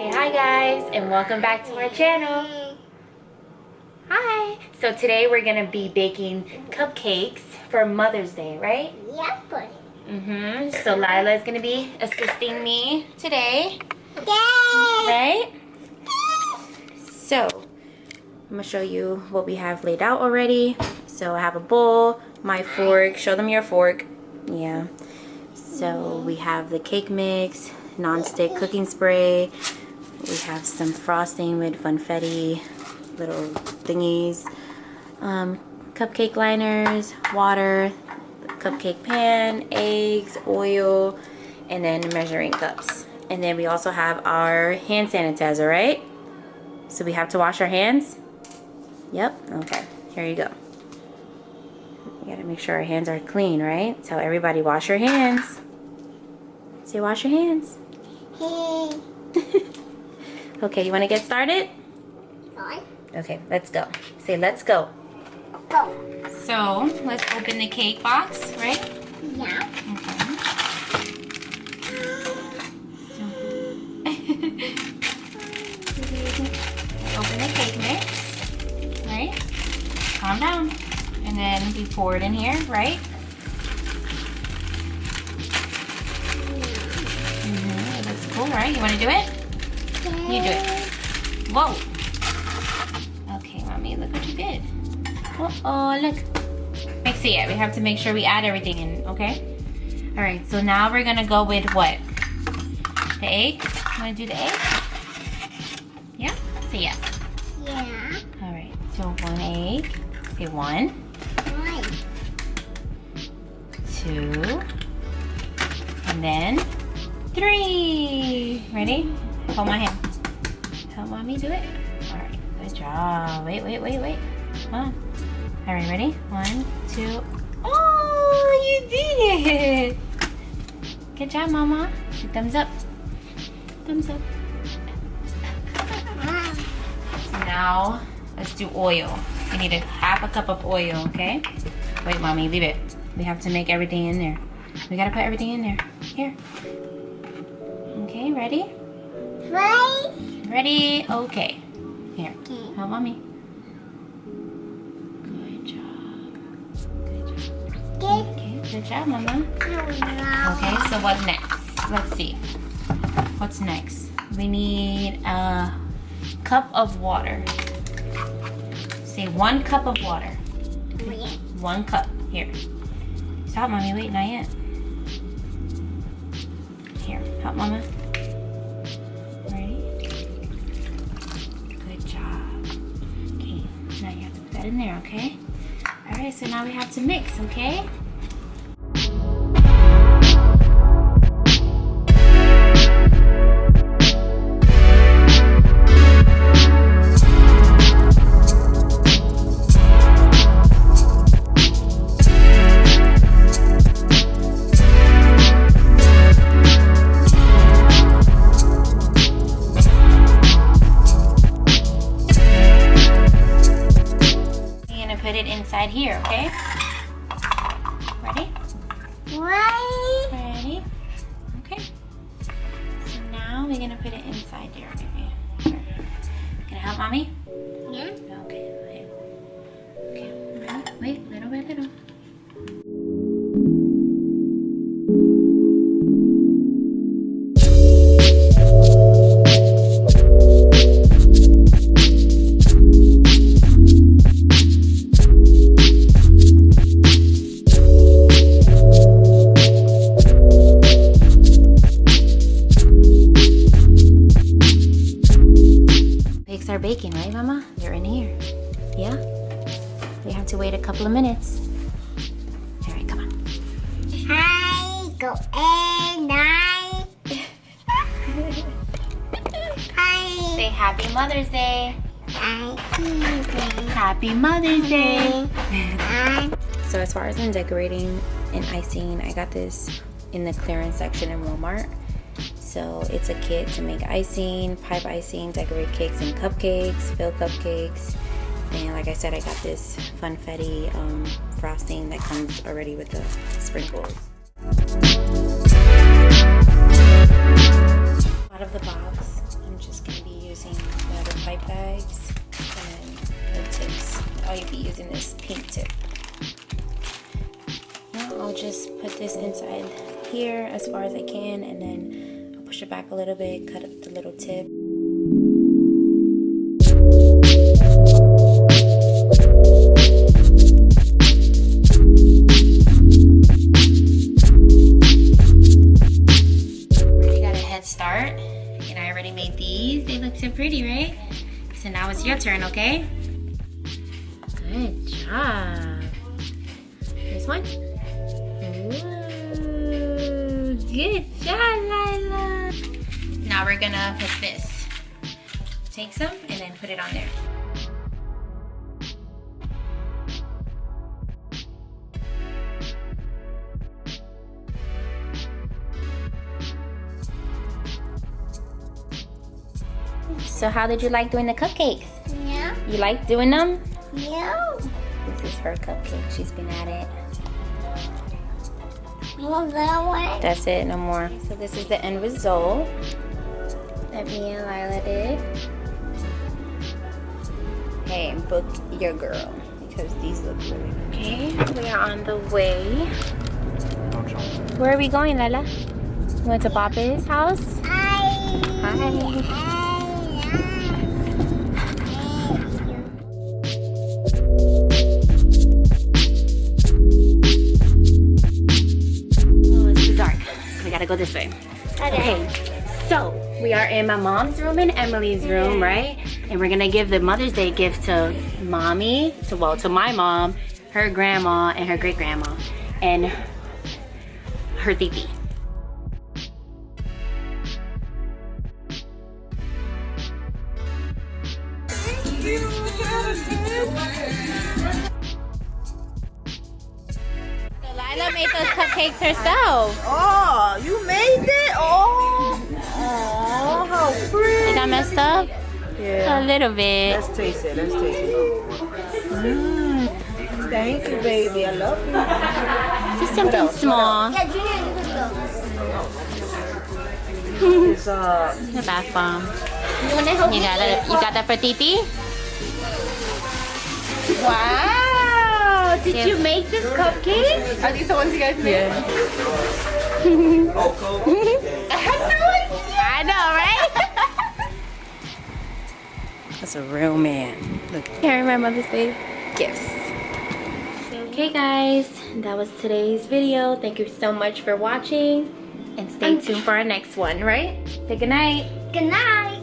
Say hi guys and welcome back to our channel. Hi. So today we're gonna be baking cupcakes for Mother's Day, right? Yep. So Lila is gonna be assisting me today, Yay! right? So I'm gonna show you what we have laid out already. So I have a bowl, my fork. Show them your fork. Yeah. So we have the cake mix, non-stick cooking spray. We have some frosting with funfetti little thingies, cupcake liners, water, cupcake pan, eggs, oil, and then measuring cups. And then we also have our hand sanitizer, right? So we have to wash our hands? Yep, okay, here you go. We gotta make sure our hands are clean, right? So everybody wash your hands. Say wash your hands. Hey. Okay, you wanna get started? Bye. Okay, let's go. Say let's go. Go. So let's open the cake box, right? Yeah. Open the cake mix, right? Calm down. And then we pour it in here, right? It looks cool, right? You want to do it? You do it. Whoa. Okay, mommy, look what you did. Uh-oh, look. Mix it. We have to make sure we add everything in, okay? All right, so now we're gonna go with what? The egg? You wanna do the egg? Yeah? Say yes. Yeah. All right, so one egg. Say one, One. two, and then three. Ready? Hold my hand. Help mommy do it. All right, good job. Wait. Come on. All right, ready? One, two. Oh, you did it. Good job, mama. Thumbs up. Thumbs up. So now, let's do oil. We need half a cup of oil, okay? Wait, mommy, leave it. We have to make everything in there. We gotta put everything in there. Here. Okay, ready? Right. Ready? Okay. Here. Okay. Help mommy. Good job. Good job. Good. Okay, good job, mama. Oh, Okay, so what next? Let's see. What's next? We need a cup of water. Say 1 cup of water. no. 1 cup. Here. Stop, mommy. Wait, not yet. Here, help mama. Ready? Good job. Okay, now you have to put that in there, okay? Alright, so now we have to mix, okay? Put it inside here, okay? Ready? Right. Ready? Okay. So now we're gonna put it inside there, okay? Gonna help mommy? Yeah. Okay, wait. Okay, ready? Wait, little by little. Cakes are baking, right, Mama? They're in here. Yeah? We have to wait a couple of minutes. All right, come on. Hi. Go and I. Hi. Say Happy Mother's Day. Hi. Happy Mother's Day. Hi. So as far as in decorating and icing, I got this in the clearance section in Walmart. So it's a kit to make icing, pipe icing, decorate cakes and cupcakes, fill cupcakes. And like I said, I got this funfetti frosting that comes already with the sprinkles. Out of the box, I'm just put this inside here as far as I can, and then I'll push it back a little bit, cut up the little tip. Already got a head start, and I already made these. They look so pretty, right? So now it's your turn, okay? Good job. This one? Ooh, good job, Lila. Now we're gonna put this. Take some and then put it on there. So how did you like doing the cupcakes? Yeah. You like doing them? Yeah. This is her cupcake. She's been at it. Well, that way. That's it, no more. So this is the end result that me and Lila did. Hey, book your girl because these look really good. Okay, we are on the way. Where are we going, Lila? We went to Papa's house. Hi. We gotta go this way. Okay, so we are in my mom's room and Emily's room, right? And we're gonna give the Mother's Day gift to mommy, to my mom, her grandma, and her great grandma, and her titi. Lila made those cupcakes herself. Oh, you made it? Oh, how pretty. Did I messed up? Yeah. A little bit. Let's taste it. Let's taste it. Thank you, baby. I love you. Just something small. Yeah, Junior, you can go. It's The bath bomb. You want to help You me? got that for Titi? wow. Did you make this cupcake? Are these the ones you guys made? Yeah. I had no idea. I know, right? That's a real man. Look. Here are my Mother's Day gifts. Okay guys, that was today's video. Thank you so much for watching. And stay tuned for our next one, right? Say goodnight. Good night.